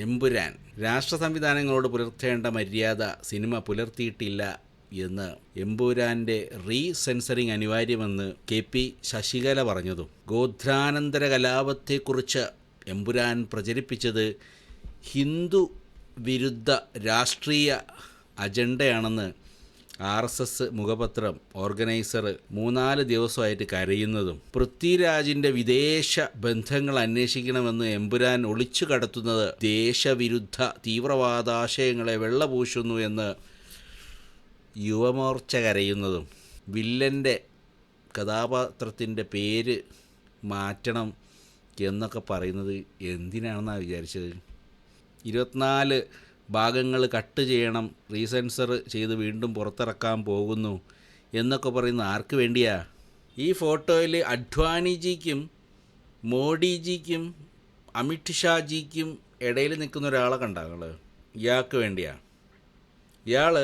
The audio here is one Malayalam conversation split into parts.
എമ്പുരാൻ രാഷ്ട്ര സംവിധാനങ്ങളോട് പുലർത്തേണ്ട മര്യാദ സിനിമ പുലർത്തിയിട്ടില്ല എന്ന് എമ്പുരാൻ്റെ സെൻസറിങ് അനിവാര്യമെന്ന് KP ശശികല പറഞ്ഞതും ഗോത്രാനന്തര കലാപത്തെക്കുറിച്ച് എമ്പുരാൻ പ്രചരിപ്പിച്ചത് ഹിന്ദു വിരുദ്ധ രാഷ്ട്രീയ അജണ്ടയാണെന്ന് RSS മുഖപത്രം ഓർഗനൈസർ 3-4 ദിവസമായിട്ട് കരയുന്നതും പൃഥ്വിരാജിൻ്റെ വിദേശ ബന്ധങ്ങൾ അന്വേഷിക്കണമെന്ന് എമ്പുരാൻ ഒളിച്ചു കടത്തുന്നത് ദേശവിരുദ്ധ തീവ്രവാദാശയങ്ങളെ വെള്ളപൂശുന്നു എന്ന് യുവമോർച്ച കരയുന്നതും വില്ലൻ്റെ കഥാപാത്രത്തിൻ്റെ പേര് മാറ്റണം എന്നൊക്കെ പറയുന്നത് എന്തിനാണെന്നാണ് വിചാരിച്ചത്. 24 ഭാഗങ്ങൾ കട്ട് ചെയ്യണം, റീസെൻസർ ചെയ്ത് വീണ്ടും പുറത്തിറക്കാൻ പോകുന്നു എന്നൊക്കെ പറയുന്ന ആർക്ക് വേണ്ടിയാ? ഈ ഫോട്ടോയിൽ അഡ്വാനിജിക്കും മോഡിജിക്കും അമിത് ഷാജിക്കും ഇടയിൽ നിൽക്കുന്ന ഒരാളെ കണ്ടാങ്ങൾ. ഇയാൾക്ക് വേണ്ടിയാ. ഇയാൾ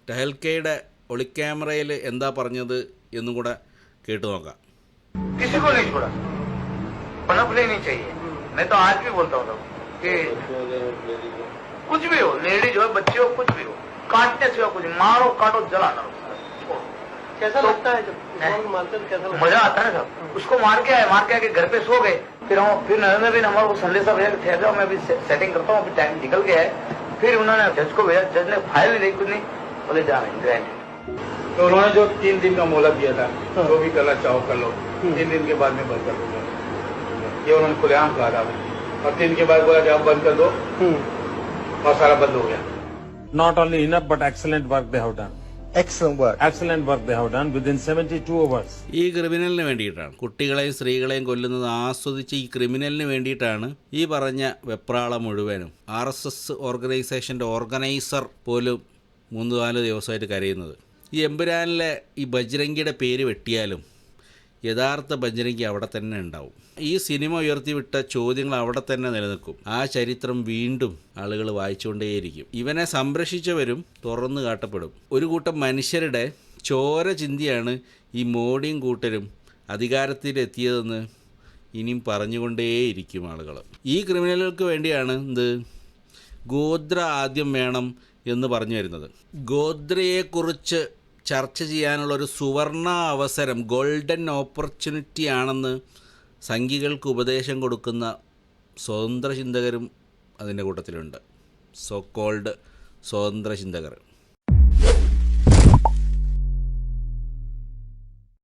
ടെഹൽക്കയുടെ ഒളിക്യാമറയിൽ എന്താ പറഞ്ഞത് എന്നും കൂടെ കേട്ടു നോക്കാം. कुछ भी हो, लेडीज हो, बच्चे हो, कुछ भी हो, काटने से कुछ मारो काटो जलाना। कैसा लगता है जब मारते कैसा मजा आता है सब? उसको मार के आके घर पे सो गए। फिर नरेंद्र भी हमारे को संदेशा भेजा कि ठहर जाओ, मैं अभी सेटिंग करता हूँ, अभी टाइम निकल गया है। फिर उन्होंने जज को भेजा, जज ने फाइल नहीं कुछ नहीं बोले जा रहे ग्रैंड। तो उन्होंने जो 3 दिन का मोहलत दिया था, जो भी करना चाहो कर लो, 3 दिन के बाद में बंद कर दो, ये उन्होंने खुलेआम कहा था। और 3 दिन के बाद बोला कि आप बंद कर दो और सारा बंद हो गया. Not only enough but excellent work they have done. Excellent work they have done within 72 hours. ഈ ക്രിമിനലിന് വേണ്ടിയിട്ടാണ്, കുട്ടികളെയും സ്ത്രീകളെയും കൊല്ലുന്നത് ആസ്വദിച്ച് ഈ ക്രിമിനലിന് വേണ്ടിയിട്ടാണ് ഈ പറഞ്ഞ വെപ്രാളം മുഴുവനും. RSS ഓർഗനൈസേഷൻ്റെ ഓർഗനൈസർ പോലും 3-4 ദിവസമായിട്ട് കരയുന്നത്. ഈ എമ്പുരാനിലെ ഈ ബജ്രംഗിയുടെ പേര് വെട്ടിയാലും യഥാർത്ഥ ബജ്രംഗി അവിടെ തന്നെ ഉണ്ടാവും. ഈ സിനിമ ഉയർത്തിവിട്ട ചോദ്യങ്ങൾ അവിടെ തന്നെ നിലനിൽക്കും. ആ ചരിത്രം വീണ്ടും ആളുകൾ വായിച്ചുകൊണ്ടേയിരിക്കും. ഇവനെ സംരക്ഷിച്ചവരും തുറന്നു കാട്ടപ്പെടും. ഒരു കൂട്ടം മനുഷ്യരുടെ ചോര ചിന്തിയാണ് ഈ മോഡിയും കൂട്ടരും അധികാരത്തിലെത്തിയതെന്ന് ഇനിയും പറഞ്ഞുകൊണ്ടേയിരിക്കും ആളുകൾ. ഈ ക്രിമിനലുകൾക്ക് വേണ്ടിയാണ് ഗോത്ര ആദ്യം വേണം എന്ന് പറഞ്ഞു വരുന്നത്. ഗോത്രയെക്കുറിച്ച് ചർച്ച ചെയ്യാനുള്ളൊരു സുവർണ അവസരം, ഗോൾഡൻ ഓപ്പർച്യൂണിറ്റി ആണെന്ന് സംഘികൾക്ക് ഉപദേശം കൊടുക്കുന്ന സ്വതന്ത്ര ചിന്തകരും അതിൻ്റെ കൂട്ടത്തിലുണ്ട്. സോ കോൾഡ് സ്വതന്ത്ര ചിന്തകർ.